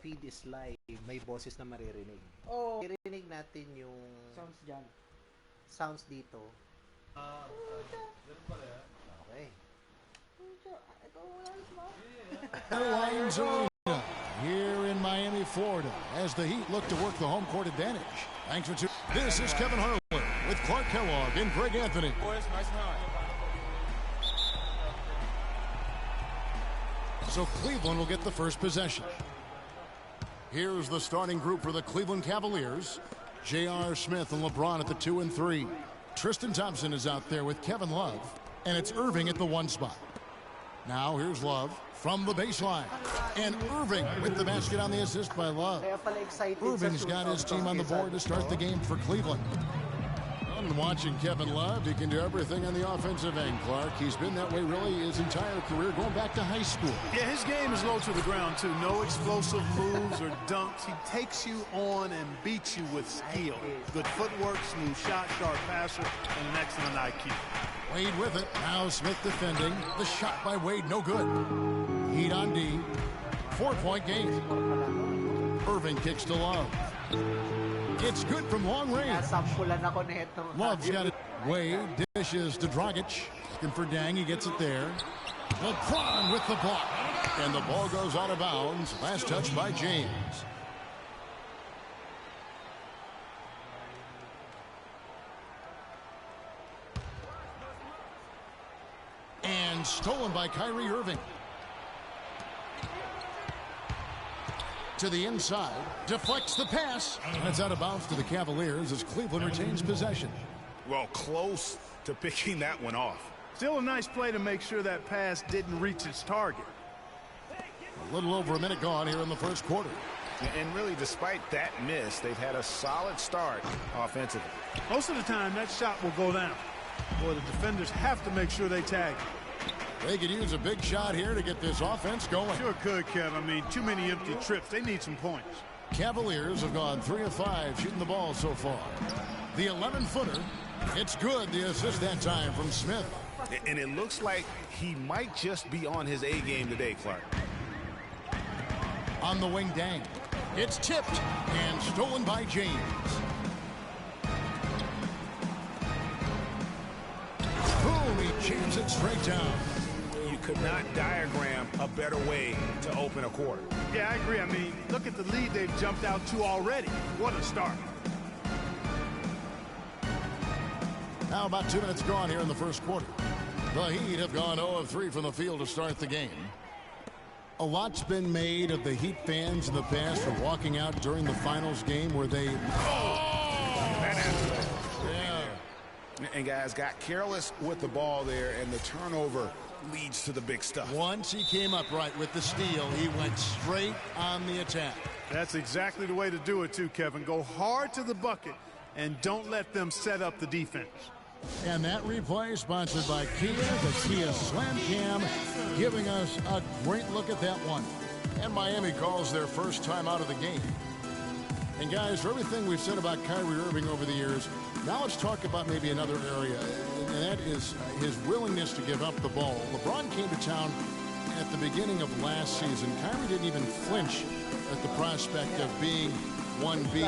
feed is live, may boses na maririnig. Oh. Maririnig natin yung Sounds dyan. sounds dito. Okay. Airlines Arena here in Miami, Florida, as the Heat look to work the home court advantage. Thanks for tuning. This is Kevin Harlan with Clark Kellogg and Greg Anthony. Boys, nice time. So Cleveland will get the first possession. Here's the starting group for the Cleveland Cavaliers. J.R. Smith and LeBron at the 2 and 3. Tristan Thompson is out there with Kevin Love, and it's Irving at the 1 spot. Now here's Love from the baseline, and Irving with the basket on the assist by Love. Irving's got his team on the board to start the game for Cleveland. And watching Kevin Love, he can do everything on the offensive end, Clark. He's been that way really his entire career, going back to high school. Yeah, his game is low to the ground, too. No explosive moves or dunks. He takes you on and beats you with skill. Good footwork, smooth shot, sharp passer, and an excellent IQ. Wade with it. Now Smith defending. The shot by Wade, no good. Heat on D. 4-point game. Irving kicks to Love. It's good from long range. Love's got it. Wade dishes to Dragic. Looking for Dang. He gets it there. LeBron with the block. And the ball goes out of bounds. Last touch by James. And stolen by Kyrie Irving. To the inside, deflects the pass. That's out of bounds to the Cavaliers as Cleveland retains possession. Well, close to picking that one off. Still a nice play to make sure that pass didn't reach its target. A little over a minute gone here in the first quarter. And really, despite that miss, they've had a solid start offensively. Most of the time, that shot will go down. Boy, the defenders have to make sure they tag it. They could use a big shot here to get this offense going. Sure could, Kev. I mean, too many empty trips. They need some points. Cavaliers have gone 3 of 5 shooting the ball so far. The 11-footer, it's good. The assist that time from Smith. And it looks like he might just be on his A game today, Clark. On the wing, Dang. It's tipped and stolen by James. Boom, he jams it straight down. You could not diagram a better way to open a quarter. Yeah, I agree. I mean, look at the lead they've jumped out to already. What a start. Now about 2 minutes gone here in the first quarter. The Heat have gone 0 of 3 from the field to start the game. A lot's been made of the Heat fans in the past for walking out during the finals game where they... And guys got careless with the ball there, and the turnover leads to the big stuff. Once he came up right with the steal, he went straight on the attack. That's exactly the way to do it too, Kevin. Go hard to the bucket and don't let them set up the defense. And that replay sponsored by Kia, the Kia Slam Cam, giving us a great look at that one. And Miami calls their first time out of the game. And guys, for everything we've said about Kyrie Irving over the years, now let's talk about maybe another area, and that is his willingness to give up the ball. LeBron came to town at the beginning of last season. Kyrie didn't even flinch at the prospect of being 1B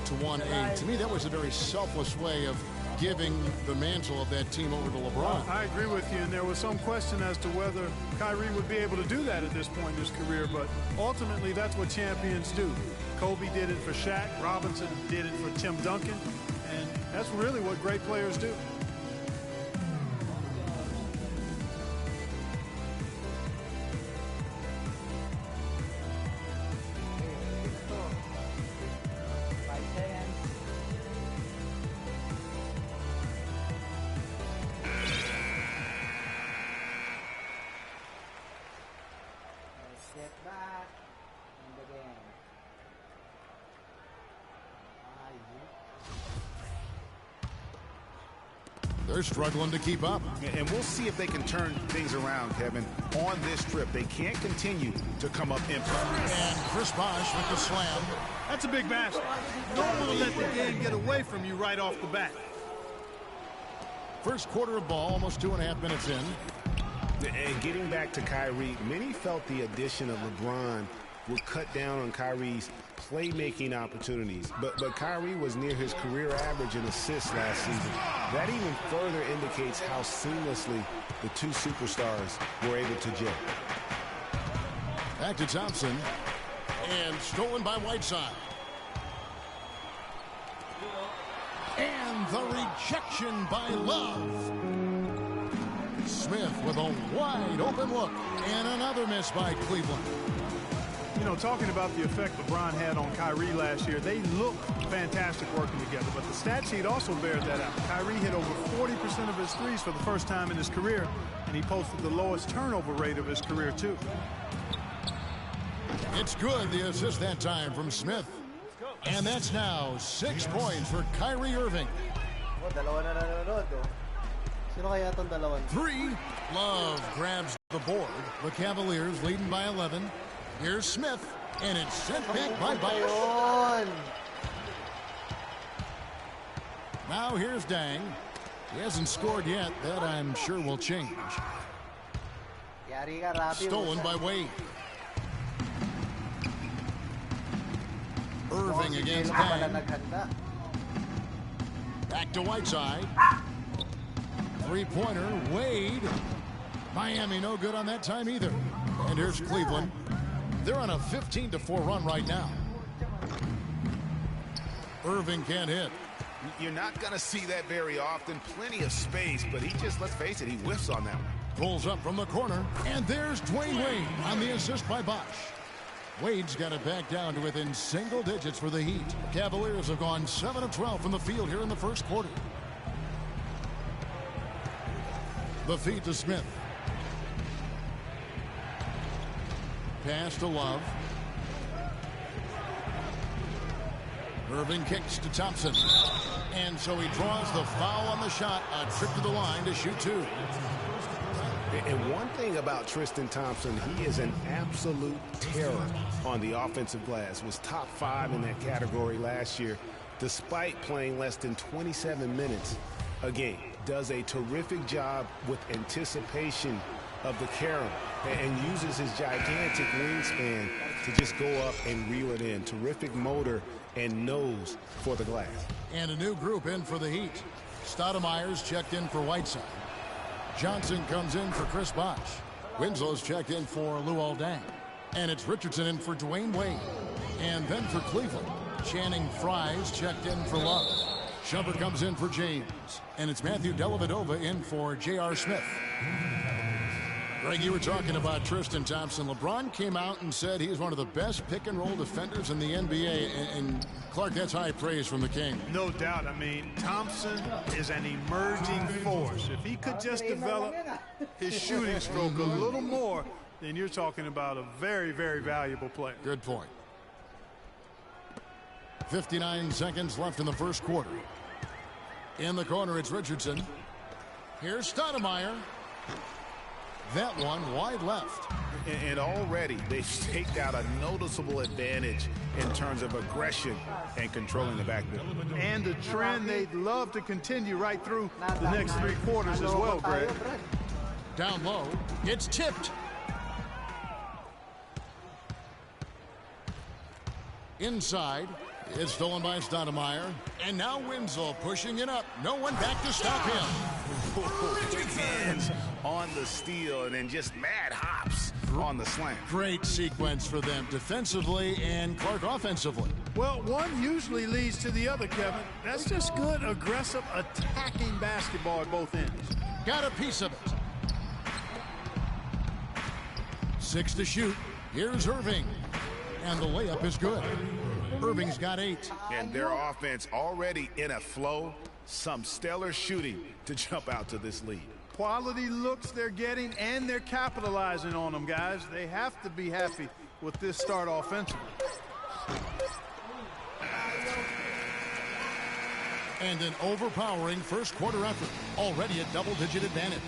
to 1A. To me, that was a very selfless way of giving the mantle of that team over to LeBron. I agree with you, and there was some question as to whether Kyrie would be able to do that at this point in his career, but ultimately that's what champions do. Kobe did it for Shaq, Robinson did it for Tim Duncan, and that's really what great players do. They're struggling to keep up. And we'll see if they can turn things around, Kevin, on this trip. They can't continue to come up empty. And Chris Bosh with the slam. That's a big basket. You don't want to let the game get away from you right off the bat. First quarter of ball, almost 2.5 minutes in. And getting back to Kyrie, many felt the addition of LeBron would cut down on Kyrie's playmaking opportunities. But Kyrie was near his career average in assists last season. That even further indicates how seamlessly the two superstars were able to gel. Back to Thompson. And stolen by Whiteside. And the rejection by Love. Smith with a wide open look. And another miss by Cleveland. You know, talking about the effect LeBron had on Kyrie last year, they look fantastic working together, but the stat sheet also bears that out. Kyrie hit over 40% of his threes for the first time in his career, and he posted the lowest turnover rate of his career, too. It's good, the assist that time from Smith. And that's now 6 points for Kyrie Irving. Oh, dalawa na nanonood, oh. Sino kaya itong dalawan? 3. Love grabs the board. The Cavaliers leading by 11. Here's Smith, and it's sent back by Bosch. Now here's Dang. He hasn't scored yet. That I'm sure will change. Stolen by Wade. Irving against Dang. Back to Whiteside. Three-pointer, Wade. Miami no good on that time either. And here's Cleveland. They're on a 15-4 run right now. Irving can't hit. You're not going to see that very often. Plenty of space, but he just, let's face it, he whiffs on that one. Pulls up from the corner, and there's Dwayne Wade on the assist by Bosch. Wade's got it back down to within single digits for the Heat. Cavaliers have gone 7 of 12 from the field here in the first quarter. The feed to Smith. Pass to Love. Irving kicks to Thompson. And so he draws the foul on the shot. A trip to the line to shoot two. And one thing about Tristan Thompson, he is an absolute terror on the offensive glass. Was top 5 in that category last year, despite playing less than 27 minutes a game. Does a terrific job with anticipation of the carom and uses his gigantic wingspan to just go up and reel it in. Terrific motor and nose for the glass. And a new group in for the Heat. Stoudemire's checked in for Whiteside. Johnson comes in for Chris Bosh. Winslow's checked in for Luol Deng. And it's Richardson in for Dwayne Wade. And then for Cleveland, Channing Frye's checked in for Love. Shumpert comes in for James. And it's Matthew Dellavedova in for J.R. Smith. Greg, you were talking about Tristan Thompson. LeBron came out and said he's one of the best pick-and-roll defenders in the NBA. And Clark, that's high praise from the King. No doubt. I mean, Thompson is an emerging force. If he could just develop his shooting stroke a little more, then you're talking about a very, very valuable player. Good point. 59 seconds left in the first quarter. In the corner, it's Richardson. Here's Stoudemire. That one wide left. And already they've staked out a noticeable advantage in terms of aggression and controlling the backboard. And a trend they'd love to continue right through the next 3 quarters as well, Greg. Down low. It's tipped. Inside. It's stolen by Stoudemire. And now Winslow pushing it up. No one back to stop him. Big hands on the steal and then just mad hops on the slam. Great sequence for them defensively and Clark offensively. Well, one usually leads to the other, Kevin. That's just good, aggressive, attacking basketball at both ends. Got a piece of it. 6 to shoot. Here's Irving. And the layup is good. Irving's got 8. And their offense already in a flow. Some stellar shooting to jump out to this lead. Quality looks they're getting, and they're capitalizing on them, guys. They have to be happy with this start offensively. And an overpowering first quarter effort. Already a double-digit advantage.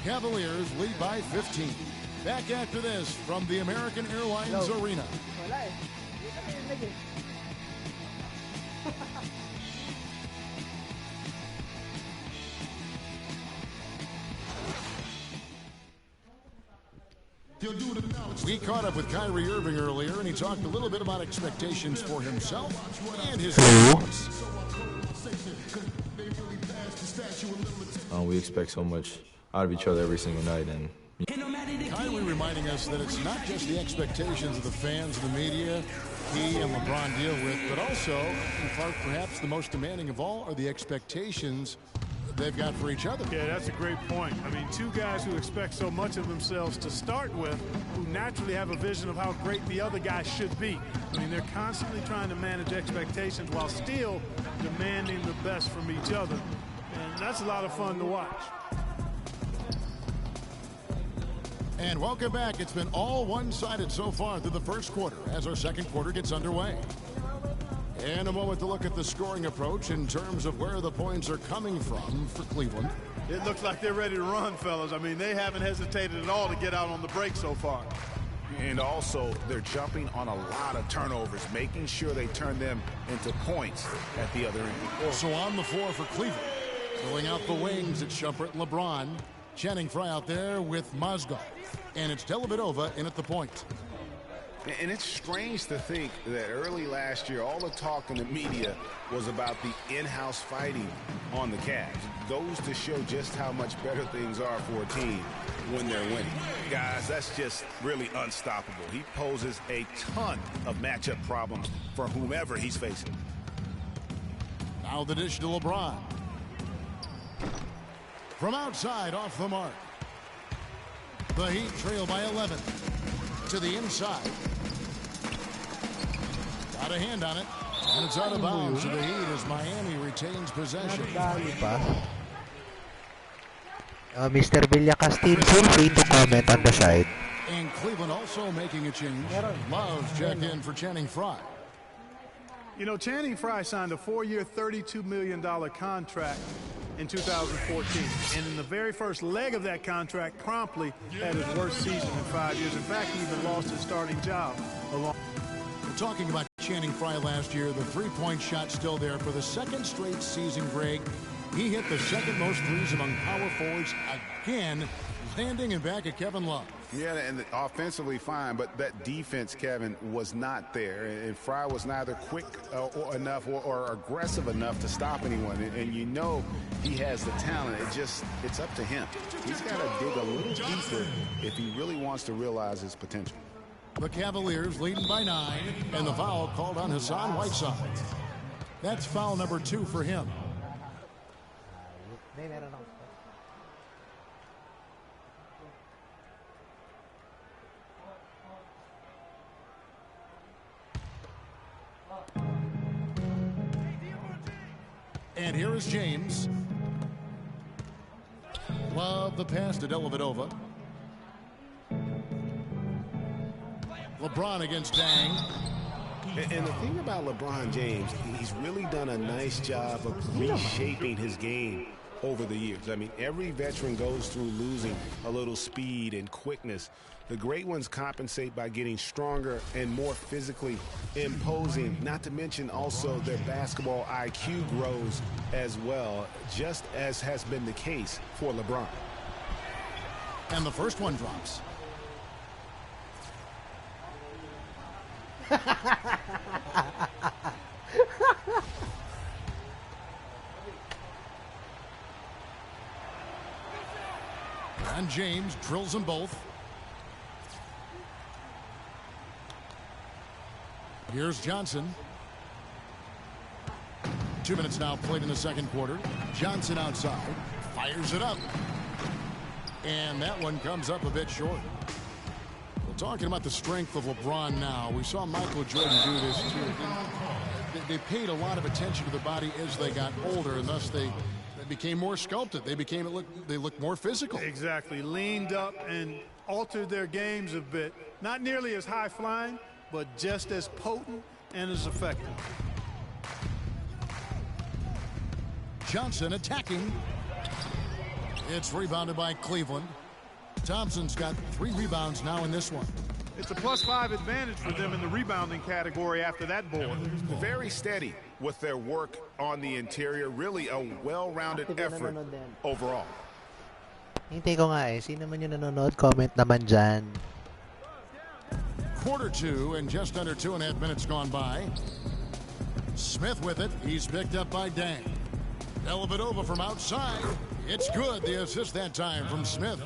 Cavaliers lead by 15. Back after this from the American Airlines Arena. We caught up with Kyrie Irving earlier, and he talked a little bit about expectations for himself and his teammates. We expect so much out of each other every single night, and Kyrie reminding us that it's not just the expectations of the fans and the media he and LeBron deal with, but also, in part, perhaps the most demanding of all are the expectations they've got for each other. Yeah, that's a great point. I mean, two guys who expect so much of themselves to start with, who naturally have a vision of how great the other guy should be. I mean, they're constantly trying to manage expectations while still demanding the best from each other. And that's a lot of fun to watch. And welcome back. It's been all one-sided so far through the first quarter as our second quarter gets underway. And a moment to look at the scoring approach in terms of where the points are coming from for Cleveland. It looks like they're ready to run, fellas. I mean, they haven't hesitated at all to get out on the break so far. And also, they're jumping on a lot of turnovers, making sure they turn them into points at the other end. So on the floor for Cleveland, filling out the wings, it's Shumpert and LeBron. Channing Frye out there with Mozgov. And it's Dellavedova in at the point. And it's strange to think that early last year, all the talk in the media was about the in-house fighting on the Cavs. It goes to show just how much better things are for a team when they're winning. Guys, that's just really unstoppable. He poses a ton of matchup problems for whomever he's facing. Now the dish to LeBron. From outside, off the mark. The Heat trail by 11. To the inside. Got a hand on it. And it's out of bounds to the Heat as Miami retains possession. Mr. Villacastil, feel free to comment on the side. And Cleveland also making a change. Love checked in for Channing Frye. You know, Channing Frye signed a 4-year, $32 million contract in 2014. And in the very first leg of that contract, promptly had his worst season in 5 years. In fact, he even lost his starting job. We're talking about Channing Frye last year, the three-point shot still there for the second straight season, Greg. He hit the second most threes among power forwards again, landing in back at Kevin Love. Yeah, and offensively fine, but that defense, Kevin, was not there. And Frye was neither quick enough or aggressive enough to stop anyone. And you know he has the talent. It's up to him. He's got to dig a little deeper if he really wants to realize his potential. The Cavaliers leading by 9, and the foul called on Hassan Whiteside. That's foul number 2 for him. And here is James. Love the pass to Dellavedova. LeBron against Dang. And the thing about LeBron James, he's really done a nice job of reshaping his game over the years. I mean, every veteran goes through losing a little speed and quickness. The great ones compensate by getting stronger and more physically imposing, not to mention also their basketball IQ grows as well, just as has been the case for LeBron. And the first one drops. And James drills them both. Here's Johnson. 2 minutes now played in the second quarter. Johnson outside. Fires it up. And that one comes up a bit short. We're talking about the strength of LeBron now. We saw Michael Jordan do this too. They paid a lot of attention to their body as they got older, and thus they became more sculpted. They looked more physical. Exactly. Leaned up and altered their games a bit. Not nearly as high flying, but just as potent and as effective. Johnson attacking. It's rebounded by Cleveland. Thompson's got 3 rebounds now in this one. It's a +5 advantage for them in the rebounding category after that board. Very steady with their work on the interior. Really a well-rounded effort overall. Hintay ko nga eh. Sino man yung nanonood, comment naman dyan. quarter two, and just under 2.5 minutes gone by. Smith with it. He's picked up by Dang. Dellavedova from outside. It's good. The assist that time from Smith.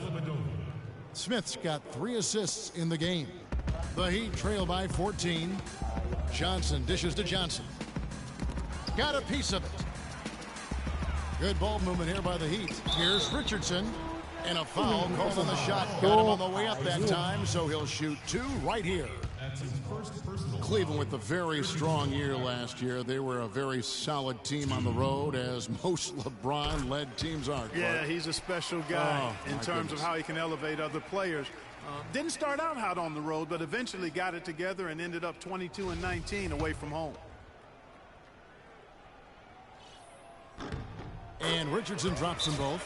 Smith's got 3 assists in the game. The Heat trail by 14. Johnson dishes to Johnson. Got a piece of it. Good ball movement here by the Heat. Here's Richardson. And a foul called on the shot. Got him on the way up that time, so he'll shoot 2 right here. Cleveland with a very strong year last year. They were a very solid team on the road, as most LeBron-led teams are. Yeah, he's a special guy in terms of how he can elevate other players. Didn't start out hot on the road, but eventually got it together and ended up 22-19 away from home. And Richardson drops them both.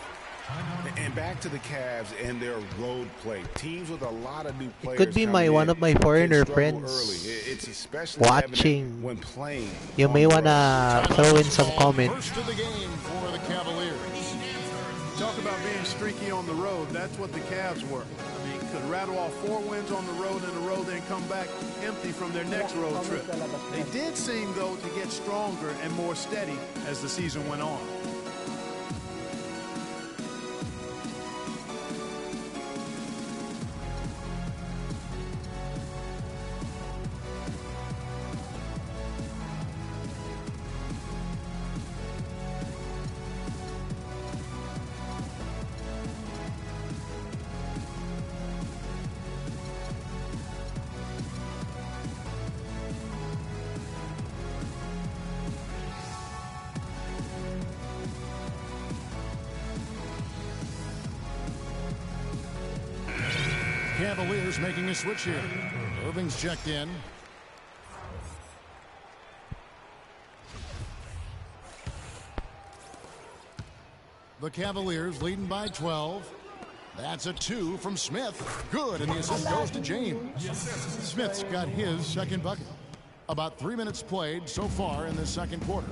And back to the Cavs and their road play. Teams with a lot of new players. Could be one of my foreigner friends it's especially watching. when playing. You may wanna throw in some comments. First of the game for the Cavaliers. Talk about being streaky on the road. That's what the Cavs were. I mean, could rattle off 4 wins on the road in a row, then come back empty from their next road trip. They did seem, though, to get stronger and more steady as the season went on. Cavaliers making a switch here. Irving's checked in. The Cavaliers leading by 12. That's a 2 from Smith. Good, and the assist goes to James. Smith's got his second bucket. About 3 minutes played so far in the second quarter.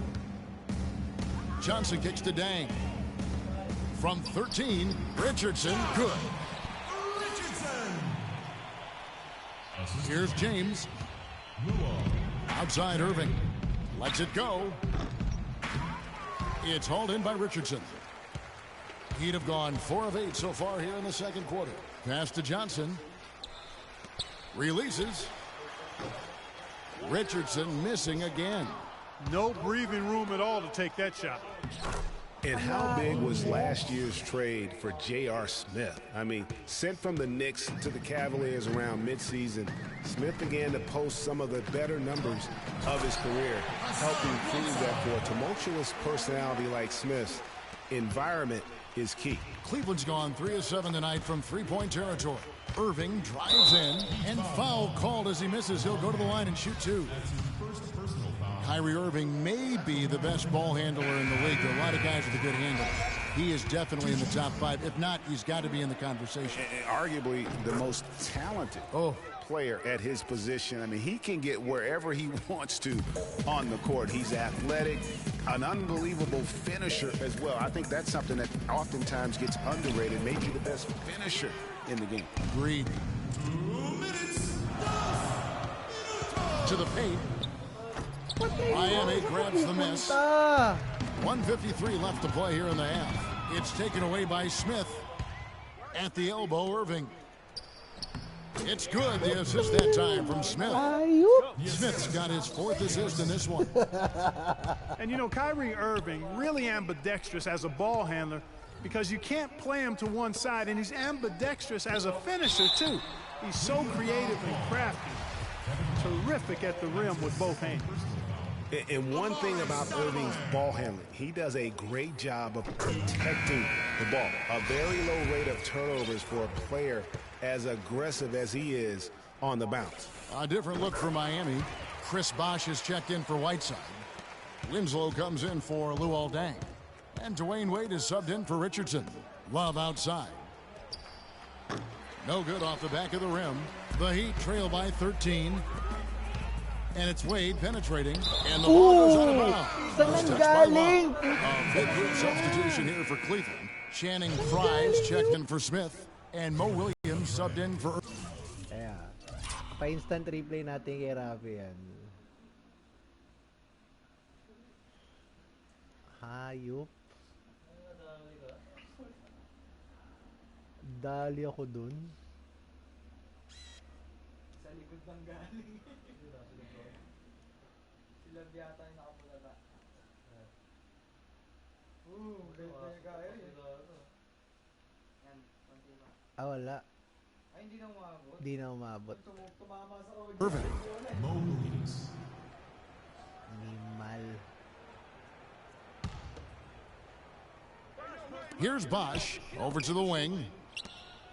Johnson kicks to Dang. From 13, Richardson, good. Here's James. Outside Irving. Lets it go. It's hauled in by Richardson. He'd have gone 4 of 8 so far here in the second quarter. Pass to Johnson. Releases. Richardson missing again. No breathing room at all to take that shot. And how big was last year's trade for J.R. Smith? I mean, sent from the Knicks to the Cavaliers around midseason, Smith began to post some of the better numbers of his career, helping prove that for a tumultuous personality like Smith's, environment is key. Cleveland's gone 3 of 7 tonight from three-point territory. Irving drives in, and foul called as he misses. He'll go to the line and shoot 2. Kyrie Irving may be the best ball handler in the league. There are a lot of guys with a good handle. He is definitely in the top 5. If not, he's got to be in the conversation. And arguably the most talented player at his position. I mean, he can get wherever he wants to on the court. He's athletic, an unbelievable finisher as well. I think that's something that oftentimes gets underrated. Maybe the best finisher in the game. Agreed. 2 minutes. To the paint. Miami grabs the miss. 1:53 left to play here in the half. It's taken away by Smith. At the elbow, Irving. It's good. The assist that time from Smith. Smith's got his 4th assist in this one. And, you know, Kyrie Irving really ambidextrous as a ball handler because you can't play him to one side, and he's ambidextrous as a finisher, too. He's so creative and crafty. Terrific at the rim with both hands. And one thing about Irving's ball handling, he does a great job of protecting the ball. A very low rate of turnovers for a player as aggressive as he is on the bounce. A different look for Miami. Chris Bosh is checked in for Whiteside. Winslow comes in for Luol Deng. And Dwayne Wade is subbed in for Richardson. Love outside. No good off the back of the rim. The Heat trail by 13. And it's Wade penetrating. And the ball goes out of bounds. A big group substitution here for Cleveland. Channing Frye's checked in for Smith. And Mo Williams subbed in for... Pa-instant replay natin kay Rafi yan. Hayop. Dali ako dun. Sa likod ng galing. Sila yata yung nakapulala. Bait na yung kaya eh. Yan, konti ba? Wala. Ay, hindi na umabot. Hindi na umabot. Tumama sa audio. Perfect. Minimal. Here's Bosch over to the wing.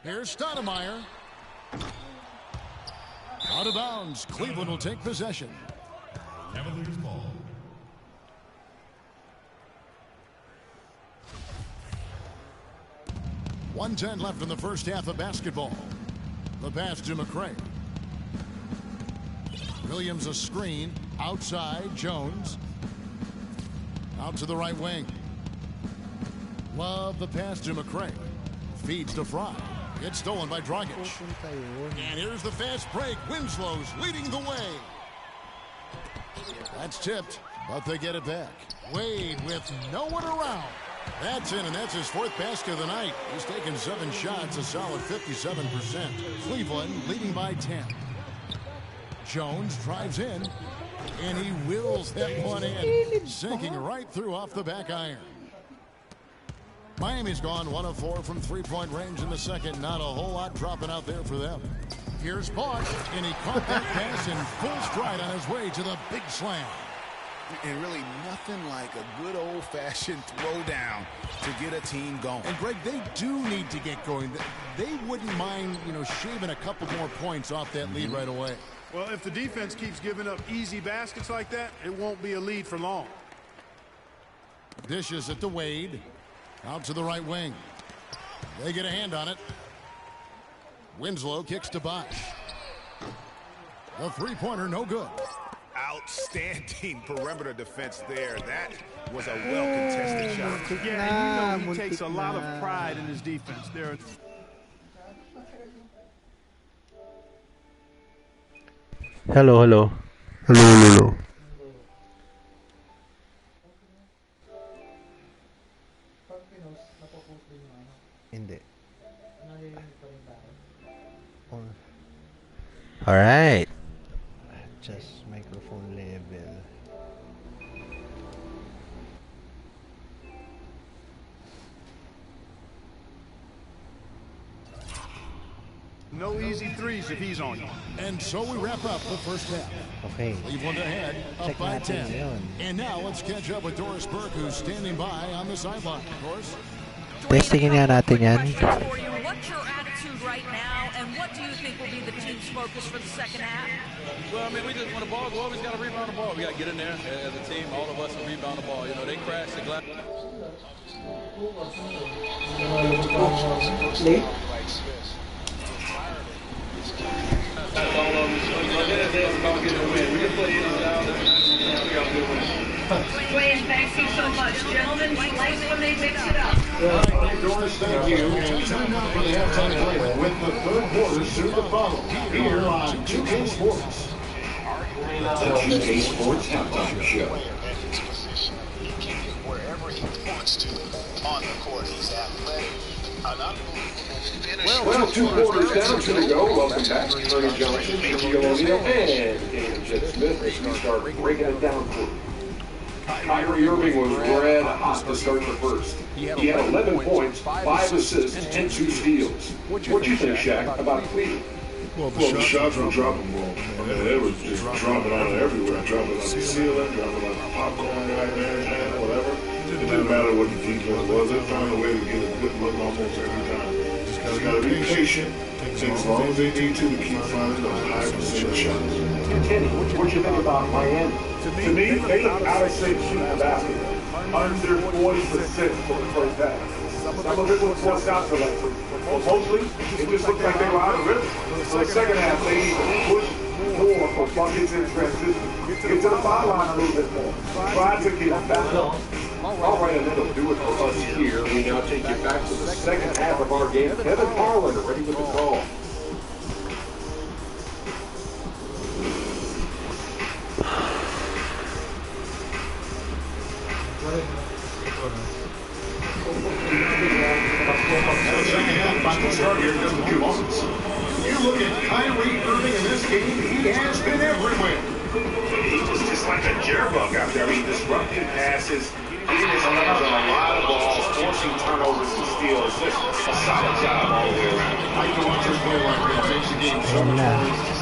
Here's Stoudemire. Out of bounds. Cleveland will take possession. Cavaliers ball. .110 left in the first half of basketball. The pass to McCray. Williams a screen. Outside, Jones. Out to the right wing. Love the pass to McCray. Feeds to Fry. It's stolen by Dragic. And here's the fast break. Winslow's leading the way. That's tipped, but they get it back. Wade with no one around. That's in, and that's his fourth basket of the night. He's taken 7 shots, a solid 57%. Cleveland leading by 10. Jones drives in, and he wills that one in, sinking right through off the back iron. Miami's gone 1 of 4 from three-point range in the second. Not a whole lot dropping out there for them. Here's Bosch, and he caught that pass in full stride on his way to the big slam. And really nothing like a good old-fashioned throwdown to get a team going. And, Greg, they do need to get going. They wouldn't mind, shaving a couple more points off that lead right away. Well, if the defense keeps giving up easy baskets like that, it won't be a lead for long. Dishes it to Wade. Out to the right wing. They get a hand on it. Winslow kicks to Bosch. The three-pointer, no good. Outstanding perimeter defense there. That was a well-contested shot. Yeah, and he takes a lot of pride in his defense. Hello. Hindi. Alright. Just microphone level. No easy threes if he's on you. And so we wrap up the first half. Okay. Cleveland ahead, up Check by natin 10. yun. And now let's catch up with Doris Burke, who's standing by on the sideline. Doris? Testingin nga natin yan. For you. What's your attitude right now, and what do you think will be the team's focus for the second half? Well, I mean, we just want the ball. We always got to rebound the ball. We got to get in there as a team, all of us, and rebound the ball. They crash the glass. Thank you so much. Gentlemen, like when they mix it up. Doris, thank you. And time now for the halftime play with the third quarter soon to follow here on 2K Sports. The 2K Sports Halftime Show. Wherever he wants to on the court, he's athletic, an unbelievable Well, 2 quarters down to go. Welcome back. Ernie Johnson, Shaquille O'Neal, and David Jet Smith as we start breaking it down for you. Kyrie Irving was red hot to start the first. He had 11 points, 5 assists, and 2 steals. What do you think, Shaq, about Cleveland? Well, the shots were dropping, bro. I mean, they was just dropping out of everywhere. Dropping out the ceiling, dropping out the popcorn right there, whatever. It didn't matter what the defense was. They found a way to get a good look almost every time. Just got to be patient. Take as long as they need to keep finding those high percentage shots. Kenny, what do you think about Miami? To me, they look out of shape shooting the basketball. Under 40% for the first half. Some of it was forced out selection, but mostly it just looked like they were out of rhythm. So the second half, they need to push more for buckets and transition. Get to the foul line a little bit more. Try to get back up. All right, and that'll do it for us here. We now take you back to the second half of our game. Kevin Harlan ready with the call. Kyrie Irving in this game, he has been everywhere. He's just like a jitterbug out there. I mean, disrupting passes, getting his hands on a lot of balls, forcing turnovers and steals. Just a solid job all the way around. I can watch him play like that. Makes the game so much more easy.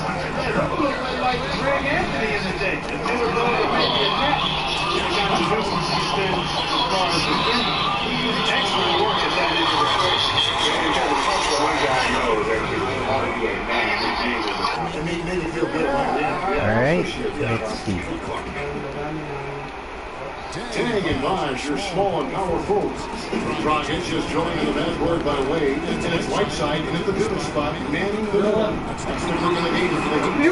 Like Greg Anthony in the day. If they were going to make it net, they got the business extended as far as the end. Excellent work at that into the first. One guy knows that all of you ain't man. It made me feel good right now. Alright, let's see. Tang advised your small and powerful. Dragic just joining the man board by Wade. And it's Whiteside in at the middle spot, manning the middle. That's the quick in the game for the Heat.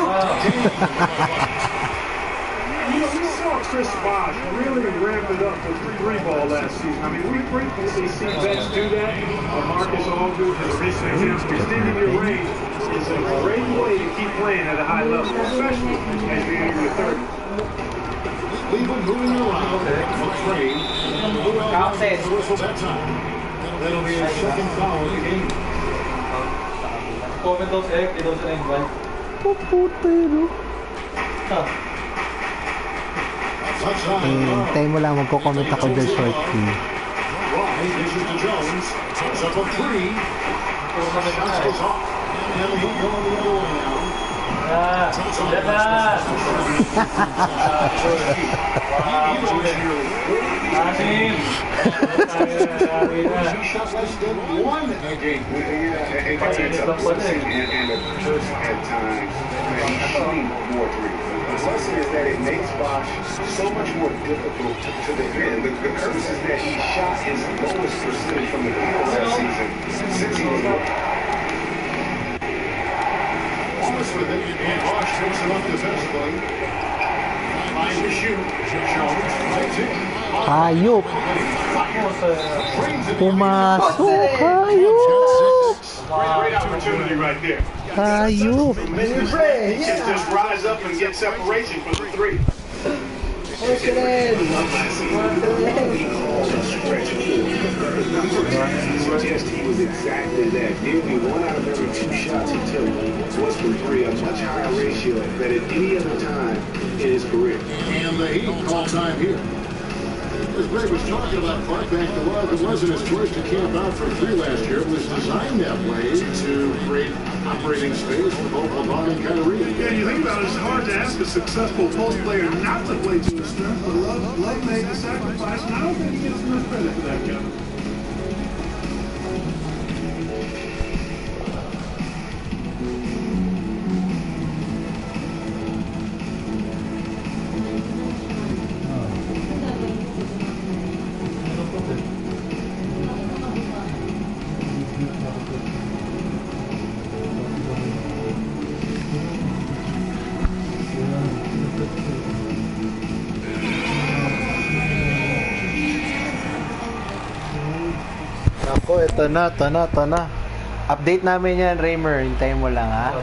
You know, we saw Chris Bosh really ramp it up with the 3-ball last season. I mean, we frequently see vets do that. Marcus Aldridge is a recent example. Extending your range is a great way to keep playing at a high level, especially as you enter your 30s. Cleveland moving around. McCray. The whistle that time. That'll be a second foul in the game. Comment those egg, they don't invite. Tayo mo lang, magko-comment ako dyan short key. Right, this is to Jones. Puts up a three. Shots goes off. And the Heat going the other way now. Shot less than one a game. And the curse at times, he's shooting more threes. The lesson is that it makes Bosh so much more difficult to defend. The curse is that he shot his lowest percentage from the field last season since he was rookie. Almost with it, and Bosh picks him up defensively. Trying to shoot. Jones right in. Hayop! Pumasok! Hayop! Great opportunity right there. Hayop! He can just rise up and get separation from the three. Suggest he was exactly that. Nearly 1 out of every 2 shots he took was from three, a much higher ratio than at any other time in his career. And the Heat all time here. As Greg was talking about Clark back to love, it wasn't his choice to camp out for three last year. It was designed that way to create operating space for both LeBron and Kyrie. Yeah, you think about it, it's hard to ask a successful post player not to play to his strength, but Love made the sacrifice, and I don't think he gets enough credit for that, Kevin. Ako, ito na. Update namin yan, Raymer. Hintayin mo lang, ha?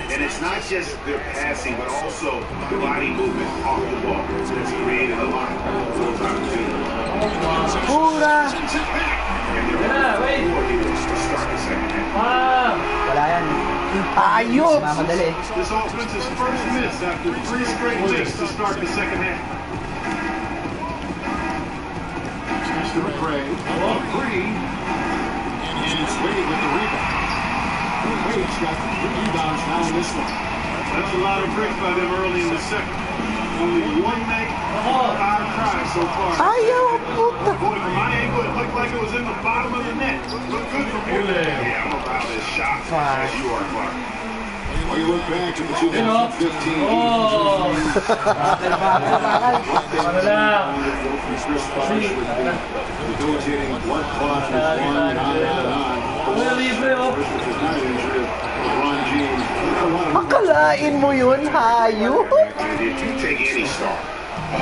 And it's not just their passing, but also the body movement off the ball. It's created a lot of those opportunities. Pura! Wala yan. Ayos! Mamadali. This offense's first miss after 3 straight misses to start the second half. Mr. McCray, three, and it's Wade with the rebound. Wade's got 3 rebounds now in this one. That's a lot of bricks by them early in the second. Only 1 make, 5 tries so far. Ayaw! Puta! Boy, from my angle, it looked like it was in the bottom of the net. Looked good from here. Yeah, I'm about as shocked as you are, Clark. Well, you look back to the 2015 debilitating blood clot with one, LeBron James. Akalain mo yun, hayo? If you take any star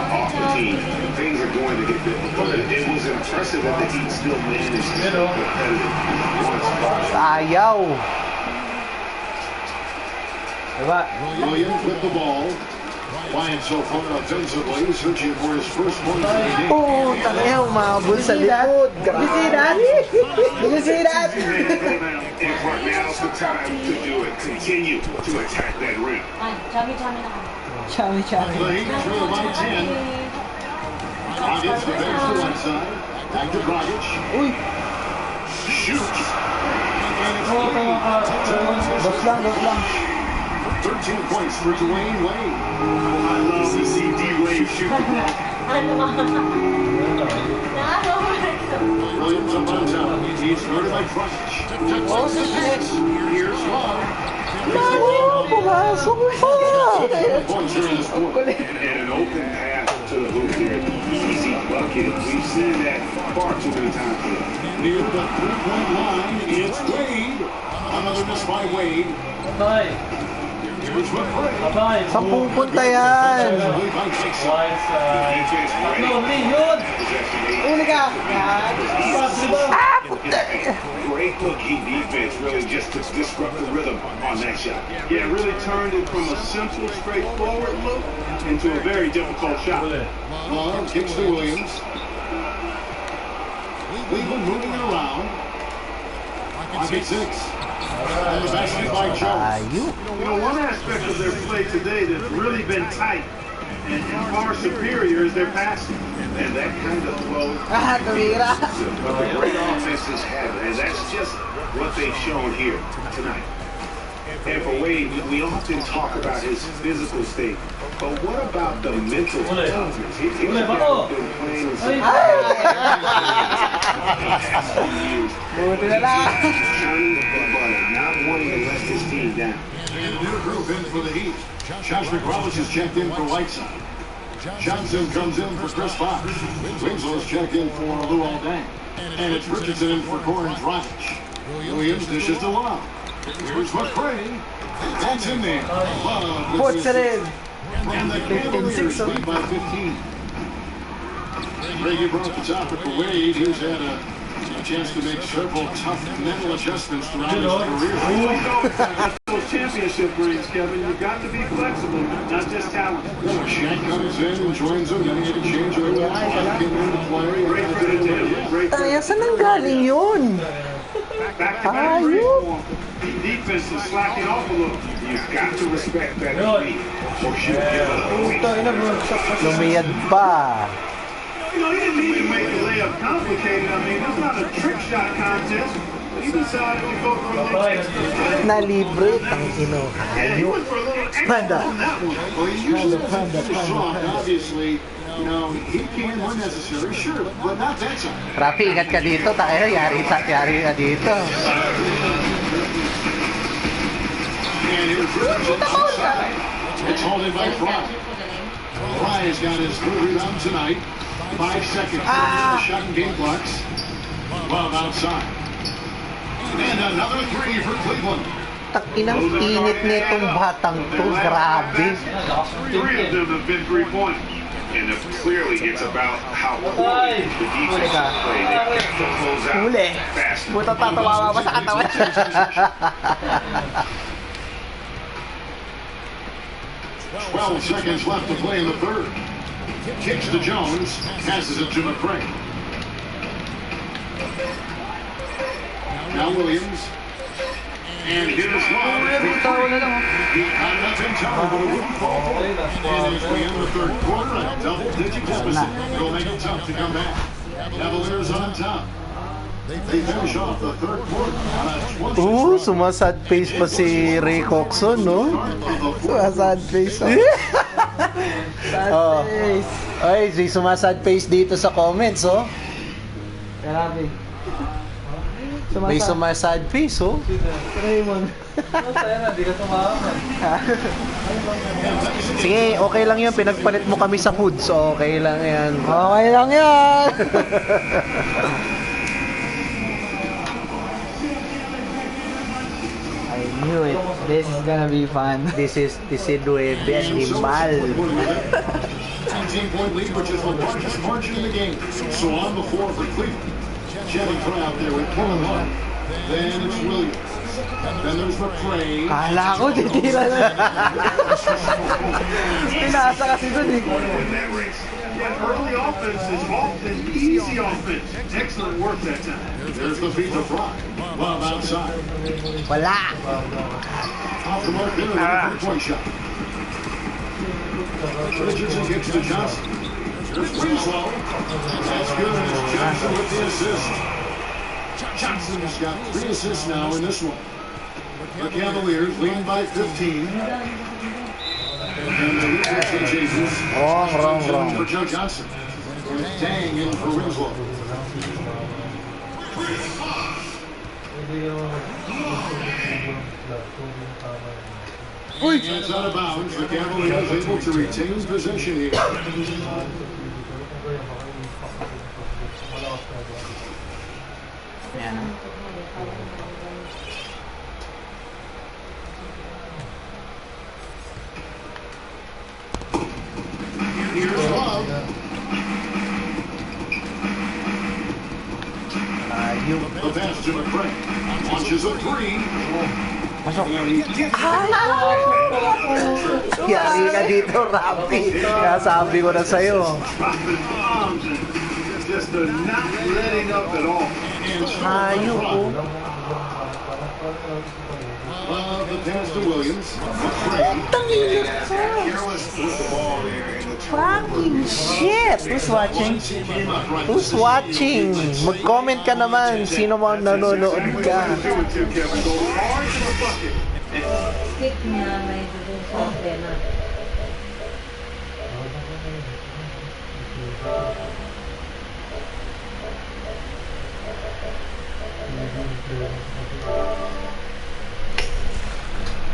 off the team, things are going to get difficult. It was impressive that the Heat still managed to stay competitive. Ayaw! Williams with the ball. Flying so far offensively, searching for his first point of the game. Oh, tangina, umabol sa likod. Did you see that? Did you see that? And now's the time to do it. Continue to attack that rim. Chami. The Heat trail by 10. Dragic defends the one side. Back to Dragic. Shoots. Dos lang. 13 points for Dwayne Wade. I love to see D-Wade shoot the ball. Williams up on top. He's guarded by Dragic. Here's Love. Pumasok pa! And an open path to the hoop here. Easy bucket. We've seen that far too many times here. Near the three-point line, it's Wade. Another miss by Wade. Here's McCray. 10 punta yan! Uli ka! Great looking defense, really just to disrupt the rhythm on that shot. Yeah, it really turned it from a simple, straightforward look into a very difficult shot. Love kicks to Williams. Cleveland moving it around. Pocket 6. And the basket by Jones. You know, one aspect of their play today that's really been tight and far superior is their passing. And that kind of flow. The great offenses have it, and that's just what they've shown here tonight. And for Wade, we often talk about his physical state, but what about the mental toughness? He's been playing in some not wanting to let his team down. And a new group in for the Heat. Josh McRoberts is checked in for Whiteside. Johnson comes in for Chris Fox. Winslow's checked in for Lou Aldang. And it's Richardson in for Goran Dragic. Williams dishes to Love. Here's McCray. That's in there. Love Puts it in. And the Cavaliers lead by 15. Brady brought the topic for Wade. He's had a chance to make several tough mental adjustments throughout his career. Those championship rings, Kevin, you've got to be flexible, not just talent. Shaq comes in and joins him. Then he had a change over that. Came in to play. Great credit to him. Great Taya, saan ang galing yun? Back-to-back rebound. Defense is slacking off a little. You've got to respect that speed. Or shoot. Lumiyad pa. You know, he didn't need to make the layup complicated. I mean, it's not a trick shot contest. He decided to go for a little extra. Nalibre, tangino. Yeah, he went for a little extra on that one. Well, he usually strong, obviously. You know, he can when necessary, sure, but not that time. Rafi, ingat ka dito. Tayo, yari ka dito. And here's Richardson outside. It's hauled in by Fry. Fry has got his third rebound tonight. 5 seconds. Shot and game clocks. Love outside. And another three for Cleveland. Takinang init nitong batang to. Grabe. 3 of them have been 3-point. And clearly it's about how poorly the defense has played. They have to close out fast. Puto tatawa pa sa katawan. 12 seconds left to play in the third. Kicks to Jones, passes it to McCray. Now Williams. And here's Love. He got nothing time but a rookie ball. And as we end the third quarter, a double-digit deficit. It'll make it tough to come back. Cavaliers on top. They finish off the third quarter on a 20. Sumasad face pa si Ray Coxon, no? Sumasad face. Sad face. Ay, sumasad face dito sa comments, oh. Grabe. May sumasad face, oh. Raymond. Sige, okay lang yun. Pinagpalit mo kami sa hoods. Okay lang yan. Okay lang yan. I knew it. This is gonna be fun. This is Nueve Animal. 17-point lead, which is the largest margin in the game. So on the floor for Cleveland. Jetting Fry out there with Kevin Love. Then it's Williams. Then there's McCray. Kala ko, titira na. Pinasa kasi dun eh. Early offense is often easy offense. Excellent work that time. There's the feed to Fry. Love outside. Wala. Off the mark there, the three-point shot. Richardson gets to Johnson. There's Winslow. That's good. It's Johnson with the assist. Johnson has got 3 assists now in this one. The Cavaliers lead by 15. Wrong. For Joe Johnson. And Dang in for Winslow. It's out of bounds. The Cavaliers able to retain possession here. Here's Love. The pass to McCray. Launches a 3. Yari ka dito, Rapi. Kaya sabi ko na sa'yo. Just not letting up at all. Hayop po. The pass to Williams. Fucking shit! Who's watching? Who's watching? Mag-comment ka naman. Sino mo nanonood ka? Stick niya may dudun na.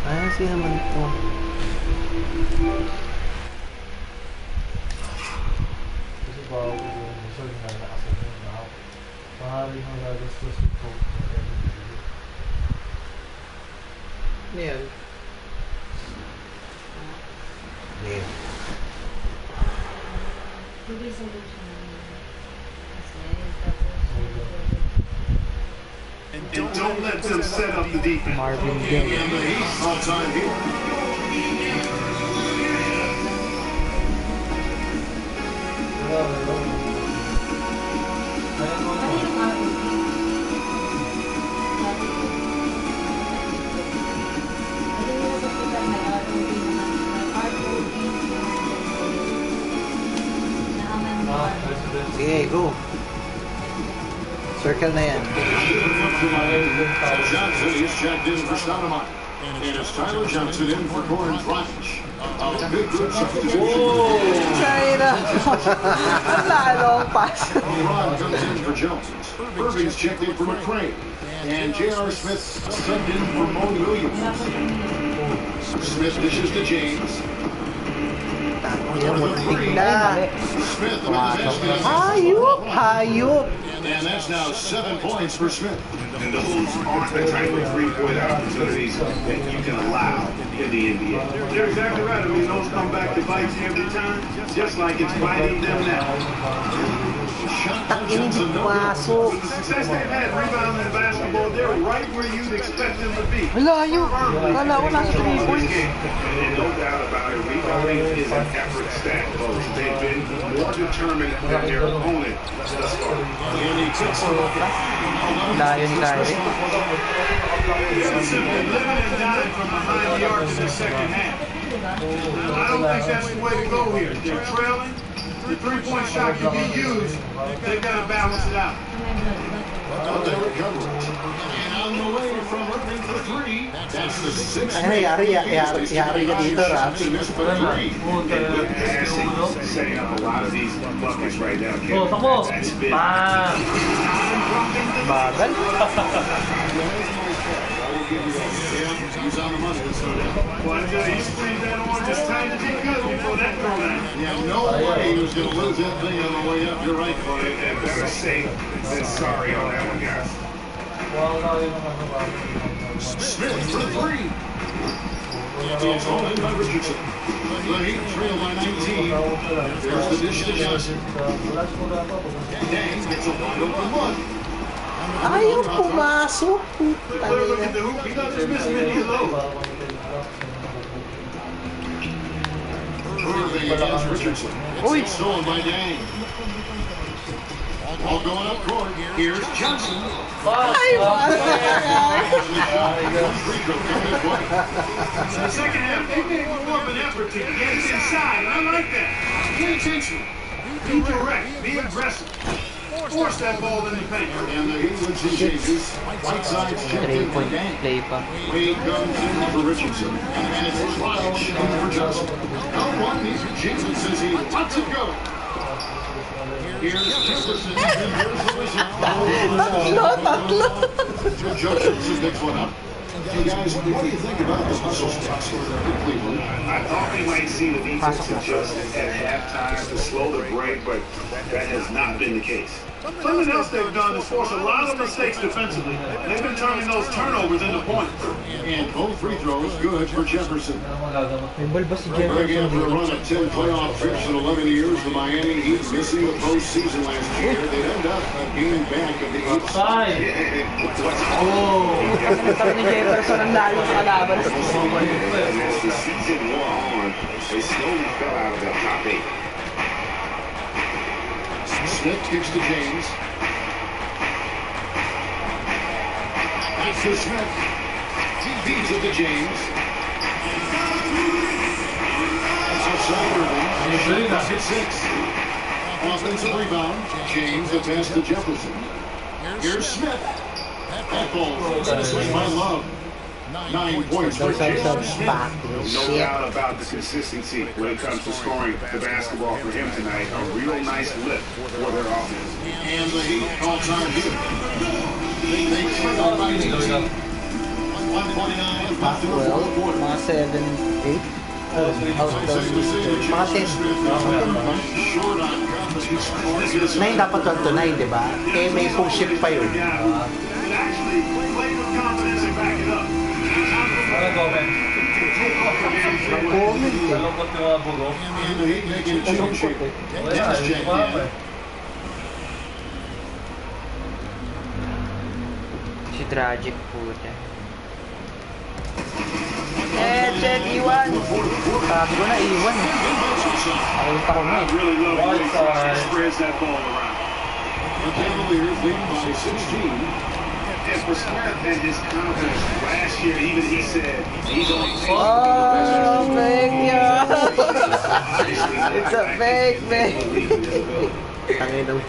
Ay, sino naman ito? Yan. Yan. And don't let them set up the defense. Marvin Gaye. And the Heat all time here. Sige, go. Circle na yan. Johnson is checked in for Stoudemire. And it's Tyler Johnson in for Goran Dragic. A big good substitution. China! Ang lalong pass. Ron comes in for Jones. Irving's checked in for McCray. And J.R. Smith subbed in for Mo Williams. Smith dishes to James. Smith. Hayop! And that's now 7 points for Smith. And those aren't the type of three-point opportunities that you can allow in the NBA. You're exactly right. I mean, those come back to bite you every time, just like it's biting them now. Takin, pasok. With the success they've had rebounding in basketball, they're right where you'd expect them to be. Layo! Kala ko nasa 3 points. And no doubt about it, rebounding is an effort stat, folks. They've been more determined than their opponent thus far. Layo ni Kyrie. Simply living and dying from behind the arc in the second half. I don't think that's the way to go here. They're trailing. The three-point shot can be used. They've got to balance it out. Out there recovery. And on the way from Irving for 3. That's the 6th. Ay, yari ka dito, Rafi. Setting up a lot of these buckets right now, Kevin. That's big. Bagal. He's on the money. Well, I tell you, he squeezed that on just tight as he could before that throw down. Yeah, no way he was going to lose that thing on the way up. You're right, buddy. And better safe than sorry on that one, guys. Smith for 3. It's all in by Richardson. The Heat trail by 19. There's the dish to Johnson. Dang gets a wide open one. Ayaw pumasok. Clear look at the hoop. He's not dismissing any low. Irving against Richardson. It's stolen by Dang. All going up court. Here's Johnson. In the second half, they made more of an effort to get us inside, and I like that. Pay attention. Be direct. Be aggressive. Force that ball in the paint. And the England's changes. Whiteside's checked in for Dang. Wade comes in for Richardson. And it's Rogers in for Johnson. Now one, Jason says he lets it go. Here's Jefferson. And here's the whistle. Joe Jefferson picks one up. Hey guys, what do you think about this hustle sticks in Cleveland? I thought we might see the defense adjust at halftime to slow the break, but that has not been the case. Something else they've done is force a lot of mistakes defensively. They've been turning those turnovers into points. And both free throws good for Jefferson. Again for a run of 10 playoff trips in 11 years, the Miami Heat missing the postseason last year. They end up being back at the 8th side. As the season wore on, they slowly fell out of the top 8. Smith kicks to James. That's to Smith. Feeds it to James. Outside Irving. That's at 6. Offensive rebound. James, the pass to Jefferson. Here's Smith. That ball finished by Love. 9 points for James Smith. No doubt about the consistency when it comes to scoring the basketball for him tonight. A real nice lift for their offense. And the Heat all-time hit. They trail by 2. 149 left in the fourth quarter. Mga 7, 8. Mga 10. 9 dapat 12 to 9, diba? Eh, may full shift pa yun. Actually, play with confidence and back it up. Si Tragic puta. Check, iwan. Sabi ko na, iwan. Nakita ko na eh. Spreads that ball around. The Cavaliers lead by 16. And for Smith and his confidence last year, even he said he's only fake it's a fake, man. I'm not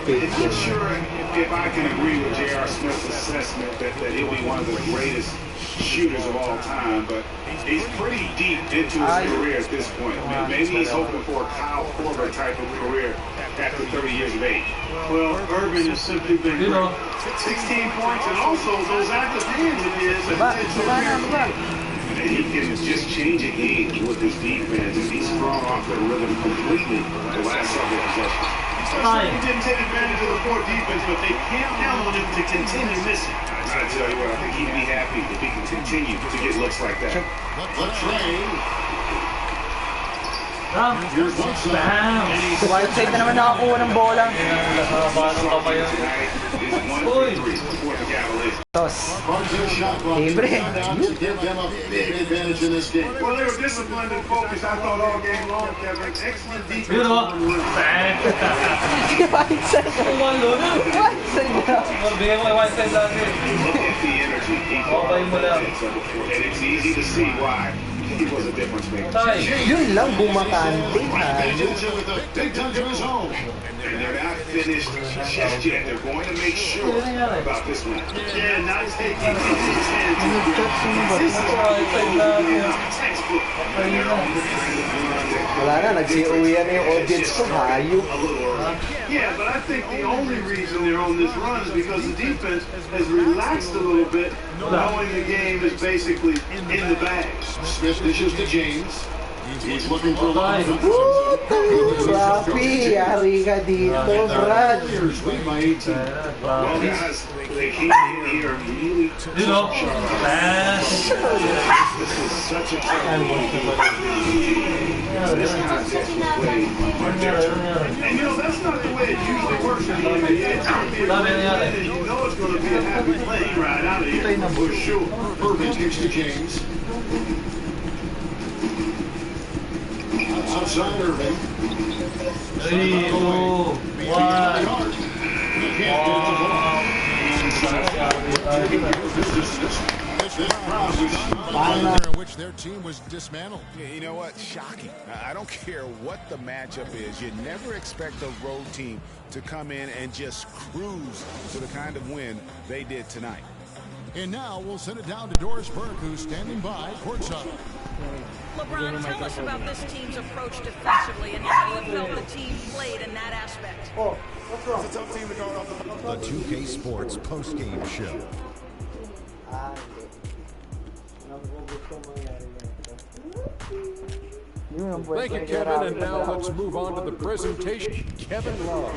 sure if I can agree with J.R. Smith's assessment that he'll be one of the greatest shooters of all time, but he's pretty deep into his career at this point. Maybe he's hoping for a Kyle Korver type of career after 30 years of age. Well, Irving has simply been great. 16 points and also those active hands of his. And he can just change a game with his defense, and he's thrown off the rhythm completely the last several possessions. He didn't take advantage of the poor defense, but they can't count on him to continue missing. I tell you what, I think he'd be happy if he can continue to get looks like that. Here's Whiteside. Whiteside na naman nakakuha ng bola. Toss. Libre. Well, they were disciplined and focused. I thought all game long, Kevin. Excellent defense. Whiteside. Whiteside. Look at the energy he brought. And it's easy to see why. He was a difference maker. Yun lang, bumakante. Big time to his home. And they're not finished just yet. They're going to make sure about this one. Yeah, not taking his chance. This is textbook. Wala na, nagsiuwian na yung audience ko, hayop. Yeah, but I think the only reason they're on this run is because the defense has relaxed a little bit, knowing the game is basically in the bag. Smith dishes to James. He's looking for Love. Rafi, yari ka dito, Brad. Well, guys, they came in here really this is such a tough this contest was played on their turn. And, that's not the way it usually works in the NBA. You know it's going to be a happy play right out of here for sure. Irvin takes to James. Outside Irvin. Oh, wow. In which their team was dismantled. Yeah, you know what? Shocking. I don't care what the matchup is. You never expect a road team to come in and just cruise to the kind of win they did tonight. And now we'll send it down to Doris Burke, who's standing by courtside. LeBron, tell us about this team's approach defensively and how you felt the team played in that aspect. Oh, what's wrong? It's a tough team to guard off The 2K Sports post-game show. Thank you, Kevin, and now let's move on to the presentation. Kevin Love.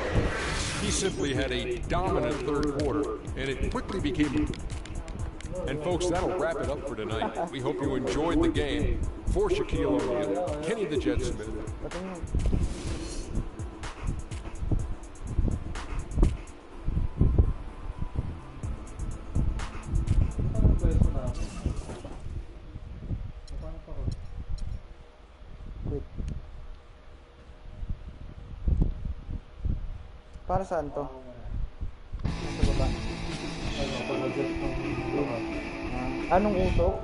He simply had a dominant third quarter, and it quickly became... And folks, that'll wrap it up for tonight. We hope you enjoyed the game. For Shaquille O'Neal, Kenny the Jet Smith. Para saan to? Nasa baba. Anong usok?